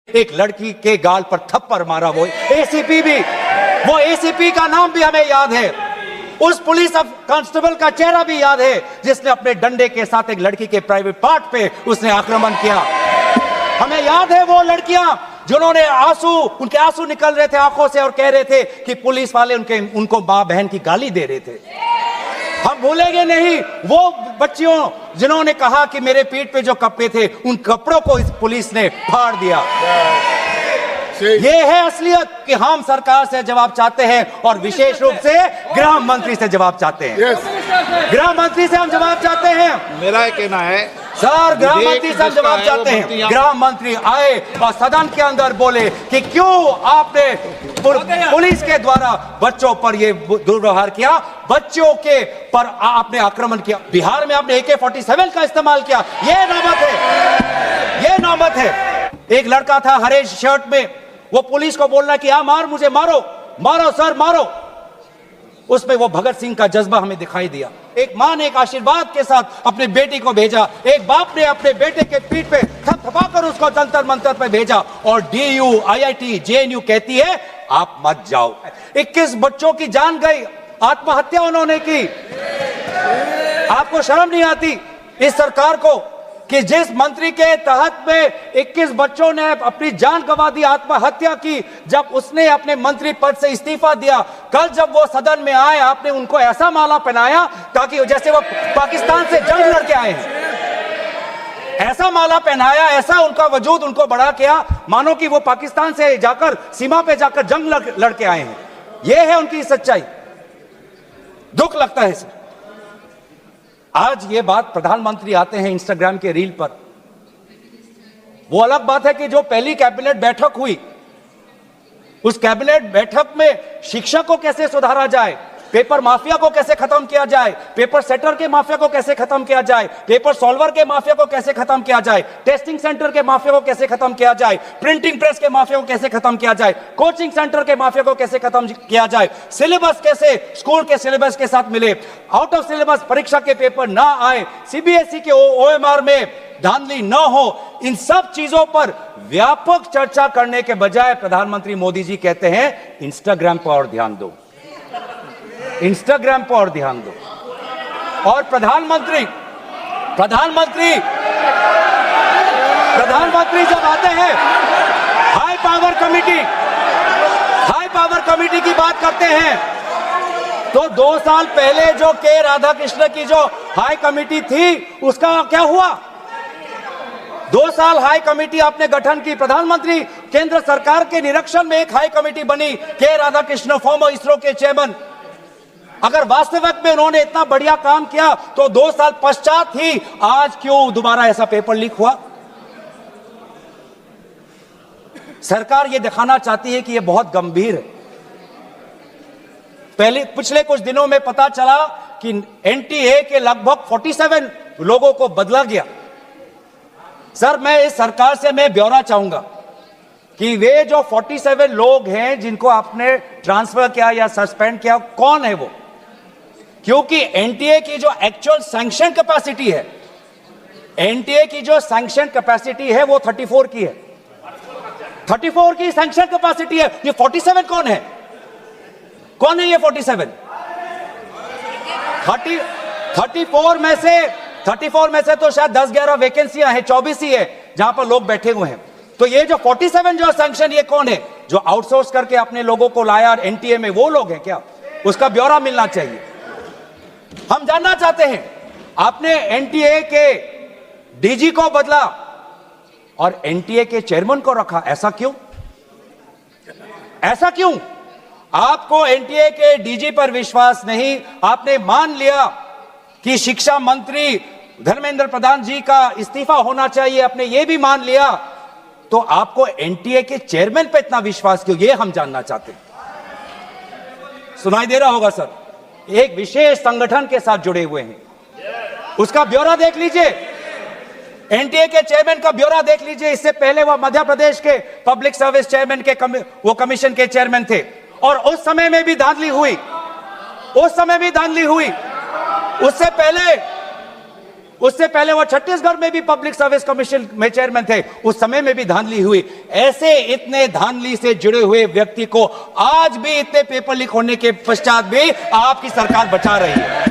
एक लड़की के गाल पर थप्पड़ मारा, वो एसीपी भी, वो एसीपी का नाम भी हमें याद है, उस पुलिस कांस्टेबल का चेहरा भी याद है जिसने अपने डंडे के साथ एक लड़की के प्राइवेट पार्ट पे उसने आक्रमण किया। हमें याद है वो लड़कियां जिन्होंने उनके आंसू निकल रहे थे आंखों से और कह रहे थे कि पुलिस वाले उनको मां बहन की गाली दे रहे थे। हम भूलेंगे नहीं वो बच्चियों जिन्होंने कहा कि मेरे पीठ पे जो कपड़े थे उन कपड़ों को इस पुलिस ने फाड़ दिया। ये है असलियत कि हम सरकार से जवाब चाहते हैं और विशेष रूप से गृह मंत्री से जवाब चाहते हैं। गृह मंत्री से हम जवाब चाहते हैं। मेरा ये कहना है सर, गृह मंत्री से हम जवाब चाहते हैं। गृह मंत्री आए और सदन के अंदर बोले कि क्यों आपने पुलिस के द्वारा बच्चों पर ये दुर्व्यवहार किया, बच्चों के पर आपने आक्रमण किया, बिहार में आपने AK-47 का इस्तेमाल किया। ये नौबत है, ये नौबत है। एक लड़का था हरे शर्ट में, वो पुलिस को बोलना कि मार, मुझे मारो, मारो सर मारो। उसमें वो भगत सिंह का जज्बा हमें दिखाई दिया। एक मां ने एक आशीर्वाद के साथ अपनी बेटी को भेजा, एक बाप ने अपने बेटे के पीठ पे थपथपाकर उसको जंतर मंतर पे भेजा, और DU, IIT, JNU कहती है आप मत जाओ। 21 बच्चों की जान गई, आत्महत्या उन्होंने की। आपको शर्म नहीं आती इस सरकार को कि जिस मंत्री के तहत में 21 बच्चों ने अपनी जान गंवा दी, आत्महत्या की, जब उसने अपने मंत्री पद से इस्तीफा दिया, कल जब वो सदन में आए आपने उनको ऐसा माला पहनाया ताकि जैसे वो पाकिस्तान से जंग लड़के आए हैं, ऐसा माला पहनाया, ऐसा उनका वजूद उनको बड़ा किया मानो कि वो पाकिस्तान से जाकर सीमा पे जाकर जंग लड़के आए हैं। ये है उनकी सच्चाई। दुख लगता है सर। आज ये बात प्रधानमंत्री आते हैं इंस्टाग्राम के रील पर, वो अलग बात है कि जो पहली कैबिनेट बैठक हुई उस कैबिनेट बैठक में शिक्षा को कैसे सुधारा जाए, पेपर माफिया को कैसे खत्म किया जाए, पेपर सेटर के माफिया को कैसे खत्म किया जाए, पेपर सॉल्वर के माफिया को कैसे खत्म किया जाए, टेस्टिंग सेंटर के माफिया को कैसे खत्म किया जाए, प्रिंटिंग प्रेस के माफिया को कैसे खत्म किया जाए, कोचिंग सेंटर के माफिया को कैसे खत्म किया जाए, सिलेबस कैसे स्कूल के सिलेबस के साथ मिले, आउट ऑफ सिलेबस परीक्षा के पेपर ना आए, CBSE के OMR में धांधली न हो, इन सब चीजों पर व्यापक चर्चा करने के बजाय प्रधानमंत्री मोदी जी कहते हैं इंस्टाग्राम पर और ध्यान दो, इंस्टाग्राम पर और ध्यान दो। और प्रधानमंत्री जब आते हैं हाई पावर कमेटी की बात करते हैं, तो 2 साल पहले जो के राधाकृष्ण की जो हाई कमेटी थी उसका क्या हुआ? 2 साल हाई कमेटी आपने गठन की, प्रधानमंत्री केंद्र सरकार के निरीक्षण में एक हाई कमेटी बनी, के राधाकृष्ण फॉर्मर इसरो के चेयरमैन। अगर वास्तविक में उन्होंने इतना बढ़िया काम किया तो 2 साल पश्चात ही आज क्यों दोबारा ऐसा पेपर लीक हुआ? सरकार यह दिखाना चाहती है कि यह बहुत गंभीर है। पिछले कुछ दिनों में पता चला कि NTA के लगभग 47 लोगों को बदला गया। सर, मैं इस सरकार से मैं ब्यौरा चाहूंगा कि वे जो 47 लोग हैं जिनको आपने ट्रांसफर किया या सस्पेंड किया, कौन है वो? क्योंकि NTA की जो एक्चुअल सैंक्शन कैपेसिटी है, NTA की जो सैंक्शन कैपेसिटी है वो 34 की है, 34 की सैंक्शन कैपेसिटी है। ये 47 कौन है? कौन है ये 47? 34 में से तो शायद 10-11 वैकेंसियां हैं, 24 ही है जहां पर लोग बैठे हुए हैं। तो ये जो 47 जो सैंक्शन, ये कौन है? जो आउटसोर्स करके अपने लोगों को लाया NTA में, वो लोग हैं क्या? उसका ब्यौरा मिलना चाहिए। हम जानना चाहते हैं, आपने NTA के DG को बदला और NTA के चेयरमैन को रखा, ऐसा क्यों? ऐसा क्यों? आपको NTA के DG पर विश्वास नहीं, आपने मान लिया कि शिक्षा मंत्री धर्मेंद्र प्रधान जी का इस्तीफा होना चाहिए, आपने ये भी मान लिया, तो आपको NTA के चेयरमैन पे इतना विश्वास क्यों? ये हम जानना चाहते हैं। सुनाई दे रहा होगा सर, एक विशेष संगठन के साथ जुड़े हुए हैं, उसका ब्यौरा देख लीजिए, NTA के चेयरमैन का ब्यौरा देख लीजिए। इससे पहले वह मध्य प्रदेश के पब्लिक सर्विस चेयरमैन के वो कमीशन के चेयरमैन थे, और उस समय में भी धांधली हुई, उससे पहले उससे पहले वो छत्तीसगढ़ में भी पब्लिक सर्विस कमीशन में चेयरमैन थे, उस समय में भी धांधली हुई। ऐसे इतने धांधली से जुड़े हुए व्यक्ति को आज भी इतने पेपर लीक होने के पश्चात भी आपकी सरकार बचा रही है।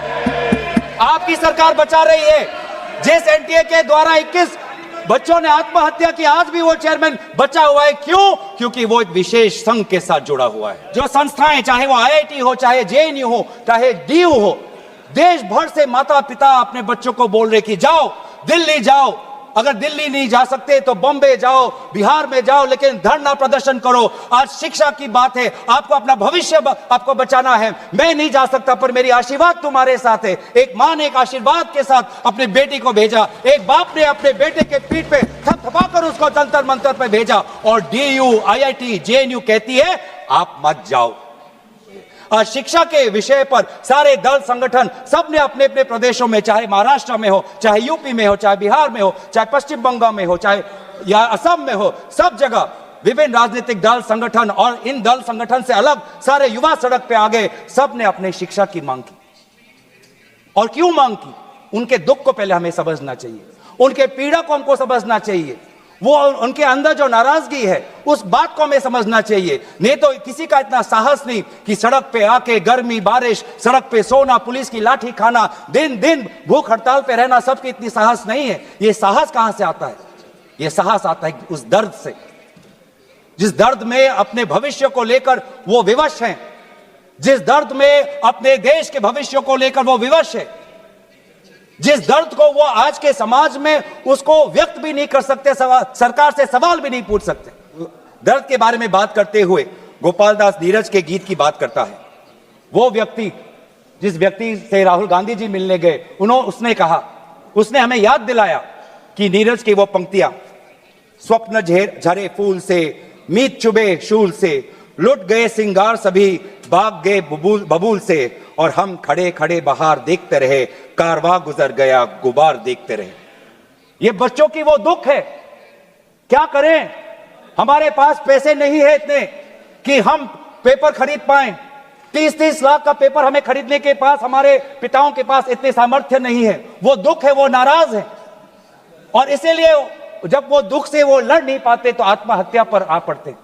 आपकी सरकार बचा रही है। जिस एनटीए के द्वारा 21 बच्चों ने आत्महत्या की, आज भी वो चेयरमैन बचा हुआ है। क्यों? क्योंकि वो एक विशेष संघ के साथ जुड़ा हुआ है। जो संस्थाएं, चाहे वो आईआईटी हो, चाहे जेएनयू हो, चाहे डीयू हो, देश भर से माता पिता अपने बच्चों को बोल रहे कि जाओ दिल्ली जाओ, अगर दिल्ली नहीं जा सकते तो बॉम्बे जाओ, बिहार में जाओ, लेकिन धरना प्रदर्शन करो। आज शिक्षा की बात है, आपको अपना भविष्य आपको बचाना है। मैं नहीं जा सकता पर मेरी आशीर्वाद तुम्हारे साथ है। एक मां ने एक आशीर्वाद के साथ अपनी बेटी को भेजा, एक बाप ने अपने बेटे के पीठ पे थपथपाकर उसको जंतर मंतर पे भेजा, और डीयू, आईआईटी, जेएनयू कहती है आप मत जाओ। आज शिक्षा के विषय पर सारे दल संगठन सबने अपने अपने प्रदेशों में, चाहे महाराष्ट्र में हो, चाहे यूपी में हो, चाहे बिहार में हो, चाहे पश्चिम बंगाल में हो, चाहे या असम में हो, सब जगह विभिन्न राजनीतिक दल संगठन और इन दल संगठन से अलग सारे युवा सड़क पे आ गए। सबने अपने शिक्षा की मांग की। और क्यों मांग की? उनके दुख को पहले हमें समझना चाहिए, उनके पीड़ा को हमको समझना चाहिए, वो उनके अंदर जो नाराजगी है उस बात को हमें समझना चाहिए। नहीं तो किसी का इतना साहस नहीं कि सड़क पे आके गर्मी बारिश, सड़क पे सोना, पुलिस की लाठी खाना, दिन दिन भूख हड़ताल पे रहना, सबकी इतनी साहस नहीं है। ये साहस कहां से आता है? ये साहस आता है उस दर्द से, जिस दर्द में अपने भविष्य को लेकर वो विवश हैं, जिस दर्द में अपने देश के भविष्य को लेकर वो विवश है, जिस दर्द को वो आज के समाज में उसको व्यक्त भी नहीं कर सकते, सरकार से सवाल भी नहीं पूछ सकते। दर्द के बारे में बात करते हुए गोपाल दास नीरज के गीत की बात करता है। वो व्यक्ति, जिस व्यक्ति से राहुल गांधी जी मिलने गए, उसने कहा, उसने हमें याद दिलाया कि नीरज की वो पंक्तियां, स्वप्न झरे फूल से, मीत चुबे शूल से, लुट गए सिंगार सभी, भाग गए बबूल से, और हम खड़े खड़े बाहर देखते रहे, कारवां गुजर गया गुबार देखते रहे। ये बच्चों की वो दुख है। क्या करें? हमारे पास पैसे नहीं है इतने कि हम पेपर खरीद पाएं। 30-30 लाख का पेपर हमें खरीदने के पास, हमारे पिताओं के पास इतने सामर्थ्य नहीं है। वो दुख है, वो नाराज है, और इसीलिए जब वो दुख से वो लड़ नहीं पाते तो आत्महत्या पर आ पड़ते।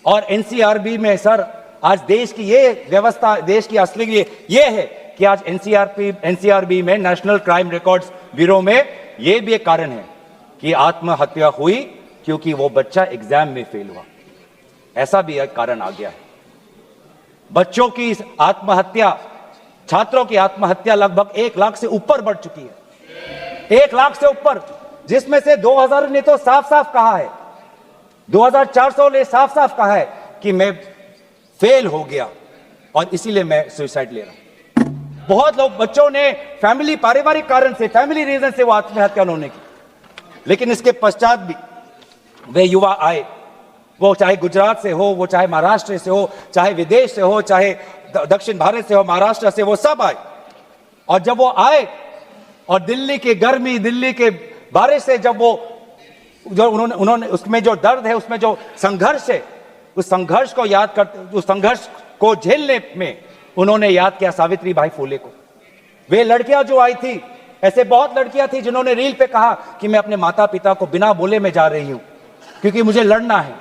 और एनसीआरबी में सर, आज देश की ये व्यवस्था, देश की असली ये है कि आज एनसीआरबी में, नेशनल क्राइम रिकॉर्ड्स ब्यूरो में, ये भी एक कारण है कि आत्महत्या हुई क्योंकि वो बच्चा एग्जाम में फेल हुआ। ऐसा भी एक कारण आ गया है। बच्चों की आत्महत्या, छात्रों की आत्महत्या लगभग 1 लाख से ऊपर बढ़ चुकी है। 1 लाख से ऊपर, जिसमें से 2000 ने तो साफ साफ कहा है, 2400 ने साफ साफ कहा है कि मैं फेल हो गया और इसीलिए मैं सुसाइड ले रहा हूं। बहुत लोग, बच्चों ने फैमिली, पारिवारिक कारण से, फैमिली रीजन से वो आत्महत्या उन्होंने की। लेकिन इसके पश्चात भी वे युवा आए, वो चाहे गुजरात से हो, वो चाहे महाराष्ट्र से हो, चाहे विदेश से हो, चाहे दक्षिण भारत से हो, महाराष्ट्र से, वो सब आए। और जब वो आए और दिल्ली की गर्मी, दिल्ली के बारिश से जब वो जो उन्होंने उसमें जो दर्द है, उसमें जो संघर्ष है, उस संघर्ष को याद करते, उस संघर्ष को झेलने में उन्होंने याद किया सावित्री बाई फुले को। वे लड़कियां जो आई थी, ऐसे बहुत लड़कियां थी जिन्होंने रील पे कहा कि मैं अपने माता पिता को बिना बोले में जा रही हूं क्योंकि मुझे लड़ना है।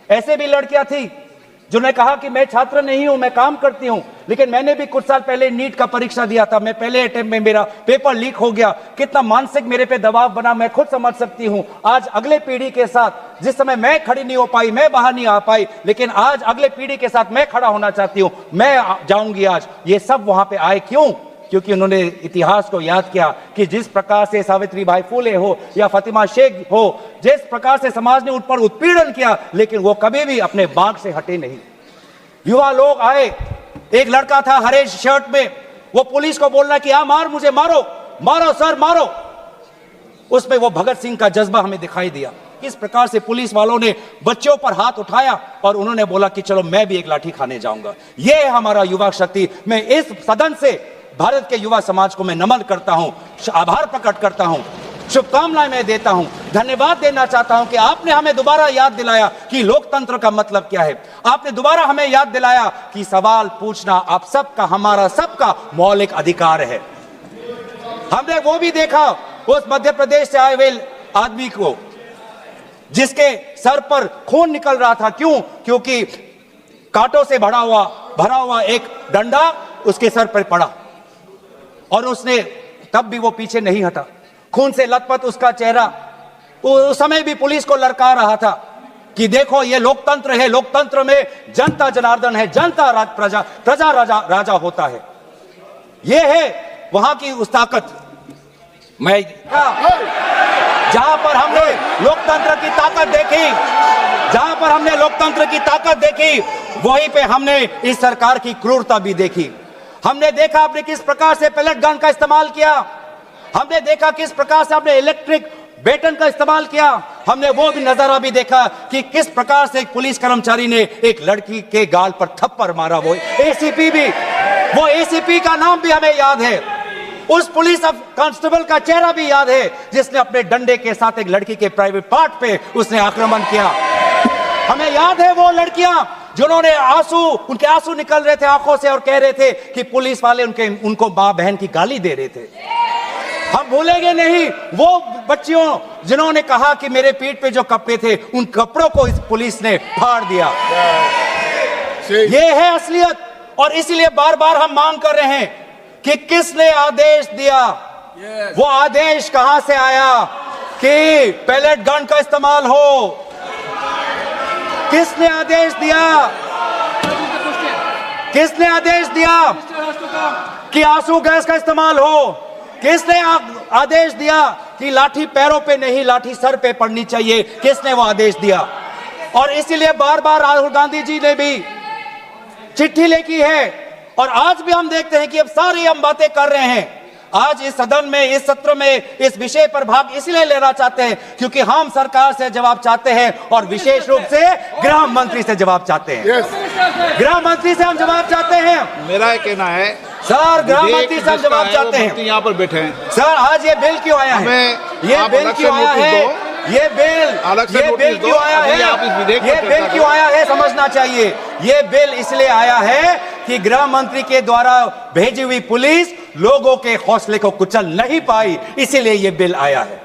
ऐसे भी लड़कियां थी जिन्होंने कहा कि मैं छात्र नहीं हूं, मैं काम करती हूं, लेकिन मैंने भी कुछ साल पहले नीट का परीक्षा दिया था, मैं पहले अटेम्प्ट में मेरा पेपर लीक हो गया, कितना मानसिक मेरे पे दबाव बना मैं खुद समझ सकती हूं। आज अगले पीढ़ी के साथ, जिस समय मैं खड़ी नहीं हो पाई, मैं बाहर नहीं आ पाई, लेकिन आज अगले पीढ़ी के साथ मैं खड़ा होना चाहती हूं, मैं जाऊंगी आज। ये सब वहां पे आए क्यों? क्योंकि उन्होंने इतिहास को याद किया कि जिस प्रकार से सावित्री बाई फुले हो या फातिमा शेख हो, जिस प्रकार से समाज ने उन पर उत्पीड़न किया, लेकिन वो कभी भी अपने बाग से हटे नहीं। युवा लोग आए, एक लड़का था हरे शर्ट में, वो पुलिस को बोल रहा कि हाँ मार, मुझे मारो, मारो सर मारो। उसमें वो भगत सिंह का जज्बा हमें दिखाई दिया। किस प्रकार से पुलिस वालों ने बच्चों पर हाथ उठाया और उन्होंने बोला कि चलो मैं भी एक लाठी खाने जाऊंगा। ये है हमारा युवा शक्ति। मैं इस सदन से भारत के युवा समाज को मैं नमन करता हूं, आभार प्रकट करता हूं, शुभकामनाएं मैं देता हूं, धन्यवाद देना चाहता हूं कि आपने हमें दोबारा याद दिलाया कि लोकतंत्र का मतलब क्या है। आपने दोबारा हमें याद दिलाया कि सवाल पूछना आप सबका, हमारा सबका मौलिक अधिकार है। हमने वो भी देखा उस मध्य प्रदेश से आए हुए आदमी को जिसके सर पर खून निकल रहा था। क्यों? क्योंकि कांटों से भरा हुआ एक डंडा उसके सर पर पड़ा और उसने तब भी वो पीछे नहीं हटा। खून से लथपथ उसका चेहरा। उस समय भी पुलिस को ललका रहा था कि देखो ये लोकतंत्र है, लोकतंत्र में जनता जनार्दन है, जनता प्रजा राजा होता है। ये है वहां की उस ताकत। मैं जहां पर हमने लोकतंत्र की ताकत देखी, जहां पर हमने लोकतंत्र की ताकत देखी, वहीं पे हमने इस सरकार की क्रूरता भी देखी। हमने देखा आपने किस प्रकार से पैलेट गन का इस्तेमाल किया, हमने देखा किस प्रकार से आपने इलेक्ट्रिक बेटन का इस्तेमाल किया, हमने वो भी नजारा भी देखा कि किस प्रकार से एक पुलिस कर्मचारी ने एक लड़की के गाल पर थप्पड़ मारा। वो एसीपी का नाम भी हमें याद है, उस पुलिस कांस्टेबल का चेहरा भी याद है जिसने अपने डंडे के साथ एक लड़की के प्राइवेट पार्ट पे उसने आक्रमण किया। हमें याद है वो लड़कियां जिन्होंने उनके आंसू निकल रहे थे आंखों से और कह रहे थे कि पुलिस वाले उनको मां बहन की गाली दे रहे थे। हम भूलेंगे नहीं वो बच्चियों जिन्होंने कहा कि मेरे पीठ पे जो कपड़े थे उन कपड़ों को इस पुलिस ने फाड़ दिया। ये है असलियत। और इसीलिए बार बार हम मांग कर रहे हैं कि किसने आदेश दिया, वो आदेश कहां से आया कि पैलेट गन का इस्तेमाल हो? किसने आदेश दिया? किसने आदेश दिया कि आंसू गैस का इस्तेमाल हो? किसने आदेश दिया कि लाठी पैरों पे नहीं लाठी सर पे पड़नी चाहिए? किसने वो आदेश दिया? और इसीलिए बार बार राहुल गांधी जी ने भी चिट्ठी लिखी है और आज भी हम देखते हैं कि अब सारी हम बातें कर रहे हैं। आज इस सदन में, इस सत्र में इस विषय पर भाग इसलिए लेना चाहते हैं क्योंकि हम सरकार से जवाब चाहते हैं और विशेष रूप से गृह मंत्री से जवाब चाहते हैं। गृह मंत्री से हम जवाब चाहते हैं। मेरा कहना है सर, गृह मंत्री से हम जवाब चाहते हैं। यहाँ पर बैठे हैं सर, आज ये बिल क्यों आया है? ये बिल क्यों आया है? ये बिल क्यों आया है? ये बिल क्यों आया है समझना चाहिए। ये बिल इसलिए आया है कि गृह मंत्री के द्वारा भेजी हुई पुलिस लोगों के हौसले को कुचल नहीं पाई, इसीलिए ये बिल आया है।